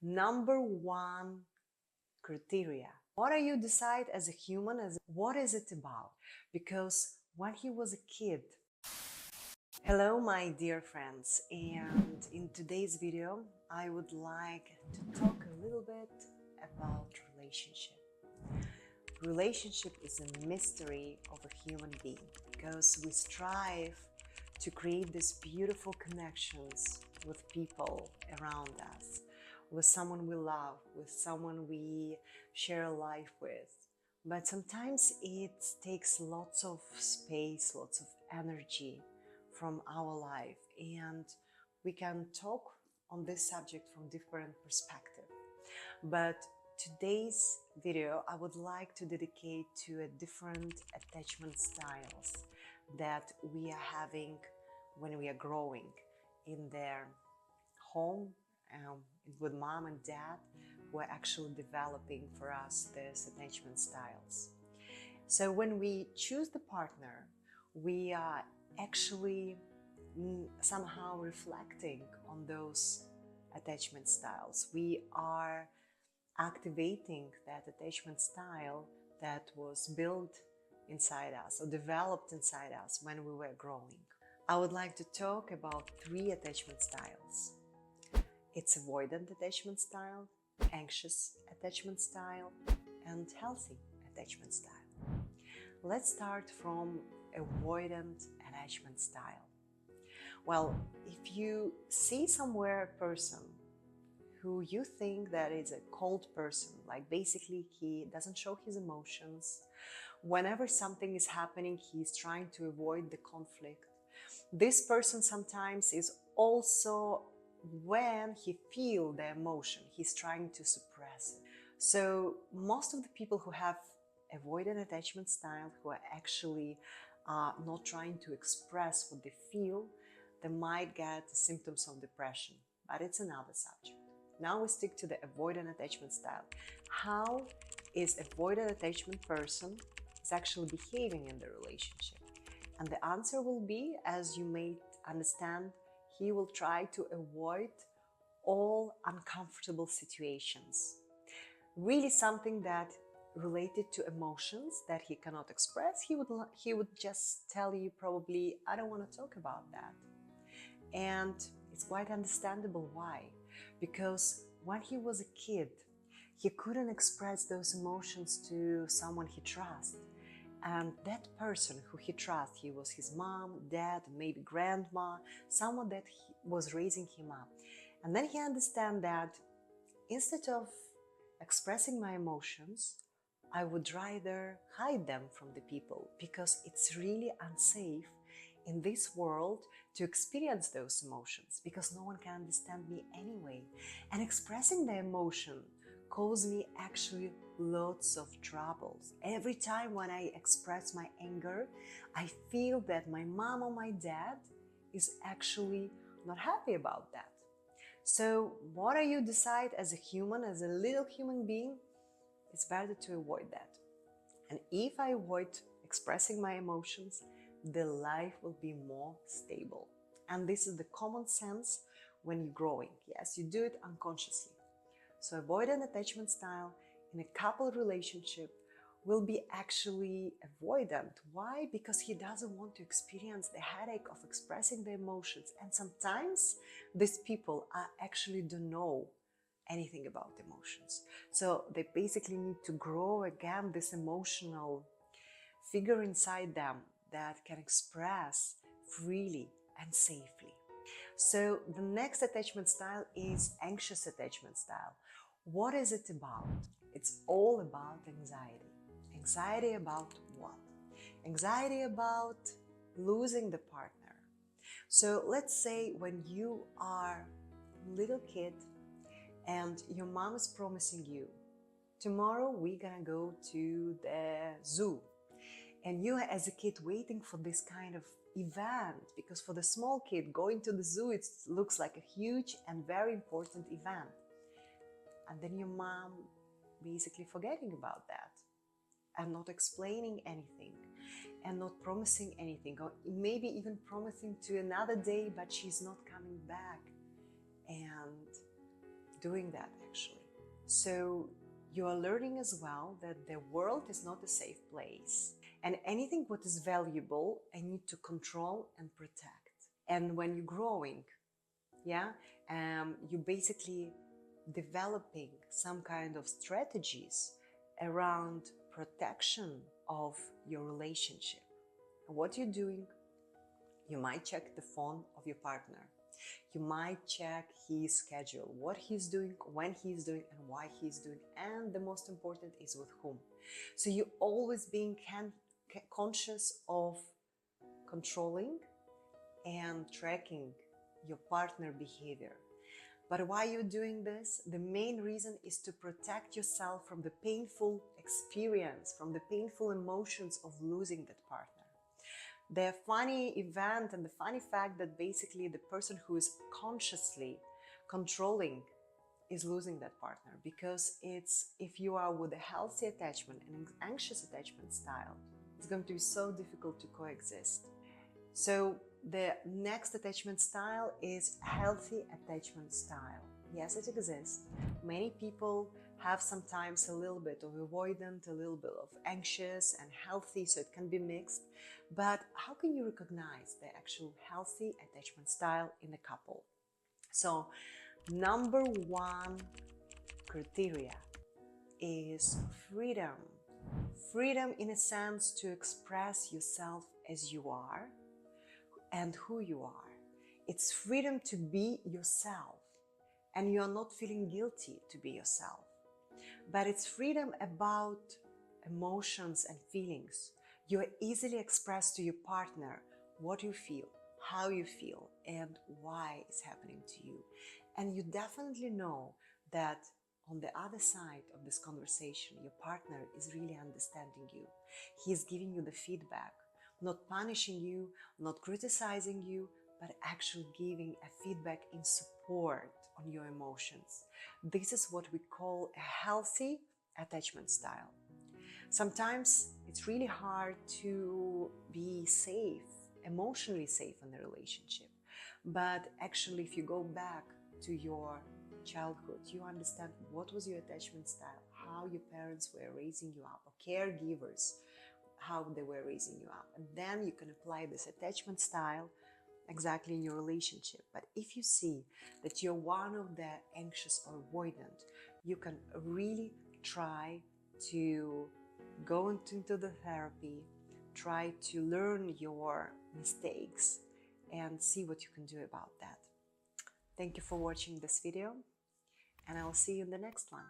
Number one criteria. What do you decide as a human? What is it about? Because when he was a kid, hello, my dear friends, and in today's video, I would like to talk a little bit about relationship. Relationship is a mystery of a human being because we strive to create these beautiful connections with people around us, with someone we love, with someone we share a life with. But sometimes it takes lots of space, lots of energy from our life, and we can talk on this subject from different perspectives. But today's video, I would like to dedicate to a different attachment styles that we are having when we are growing in their home with mom and dad, who are actually developing for us these attachment styles. So when we choose the partner, we are actually somehow reflecting on those attachment styles. We are activating that attachment style that was built inside us or developed inside us when we were growing. I would like to talk about 3 attachment styles. It's avoidant attachment style, anxious attachment style, and healthy attachment style. Let's start from avoidant attachment style. Well, if you see somewhere a person who you think that is a cold person, like basically he doesn't show his emotions, whenever something is happening, he's trying to avoid the conflict. This person sometimes is also, when he feels the emotion, he's trying to suppress it. So most of the people who have avoidant attachment style, who are actually not trying to express what they feel, they might get symptoms of depression, but it's another subject. Now we stick to the avoidant attachment style. How is avoidant attachment person is actually behaving in the relationship? And the answer will be, as you may understand, he will try to avoid all uncomfortable situations. Really something that related to emotions that he cannot express, he would just tell you probably, I don't want to talk about that. And it's quite understandable why. Because when he was a kid, he couldn't express those emotions to someone he trusts. And that person who he trusts, he was his mom, dad, maybe grandma, someone that was raising him up. And then he understands that instead of expressing my emotions, I would rather hide them from the people, because it's really unsafe in this world to experience those emotions, because no one can understand me anyway. And expressing the emotion caused me actually lots of troubles. Every time when I express my anger, I feel that my mom or my dad is actually not happy about that. So what do you decide as a human, as a little human being? It's better to avoid that. And if I avoid expressing my emotions, the life will be more stable. And this is the common sense when you're growing. Yes, you do it unconsciously. So avoidant attachment style in a couple relationship will be actually avoidant. Why? Because he doesn't want to experience the headache of expressing the emotions. And sometimes these people actually don't know anything about emotions. So they basically need to grow again this emotional figure inside them that can express freely and safely. So the next attachment style is anxious attachment style. What is it about? It's all about anxiety. Anxiety about what? Anxiety about losing the partner. So let's say when you are a little kid and your mom is promising you, tomorrow we're gonna go to the zoo. And you as a kid waiting for this kind of event, because for the small kid going to the zoo, it looks like a huge and very important event. And then your mom basically forgetting about that and not explaining anything and not promising anything, or maybe even promising to another day, but she's not coming back. And doing that actually. So you are learning as well that the world is not a safe place, and anything what is valuable I need to control and protect. And when you're growing, you basically developing some kind of strategies around protection of your relationship. And what you're doing, you might check the phone of your partner. You might check his schedule, what he's doing, when he's doing, and why he's doing, and the most important is with whom. So you're always being conscious of controlling and tracking your partner behavior. But why you're doing this? The main reason is to protect yourself from the painful experience, from the painful emotions of losing that partner. The funny event and the funny fact that basically the person who is consciously controlling is losing that partner, because if you are with a healthy attachment and an anxious attachment style, it's going to be so difficult to coexist. So the next attachment style is healthy attachment style. Yes, it exists. Many people have sometimes a little bit of avoidant, a little bit of anxious and healthy, so it can be mixed. But how can you recognize the actual healthy attachment style in a couple? So number one criteria is freedom. Freedom in a sense to express yourself as you are and who you are. It's freedom to be yourself, and you are not feeling guilty to be yourself. But it's freedom about emotions and feelings. You easily express to your partner what you feel, how you feel, and why it's happening to you. And you definitely know that on the other side of this conversation, your partner is really understanding you. He is giving you the feedback, not punishing you, not criticizing you, but actually giving a feedback in support on your emotions. This is what we call a healthy attachment style. Sometimes it's really hard to be safe, emotionally safe in a relationship. But actually, if you go back to your childhood, you understand what was your attachment style, how your parents were raising you up, or caregivers, how they were raising you up. And then you can apply this attachment style exactly in your relationship. But if you see that you're one of the anxious or avoidant, you can really try to go into the therapy, try to learn your mistakes and see what you can do about that. Thank you for watching this video, and I'll see you in the next one.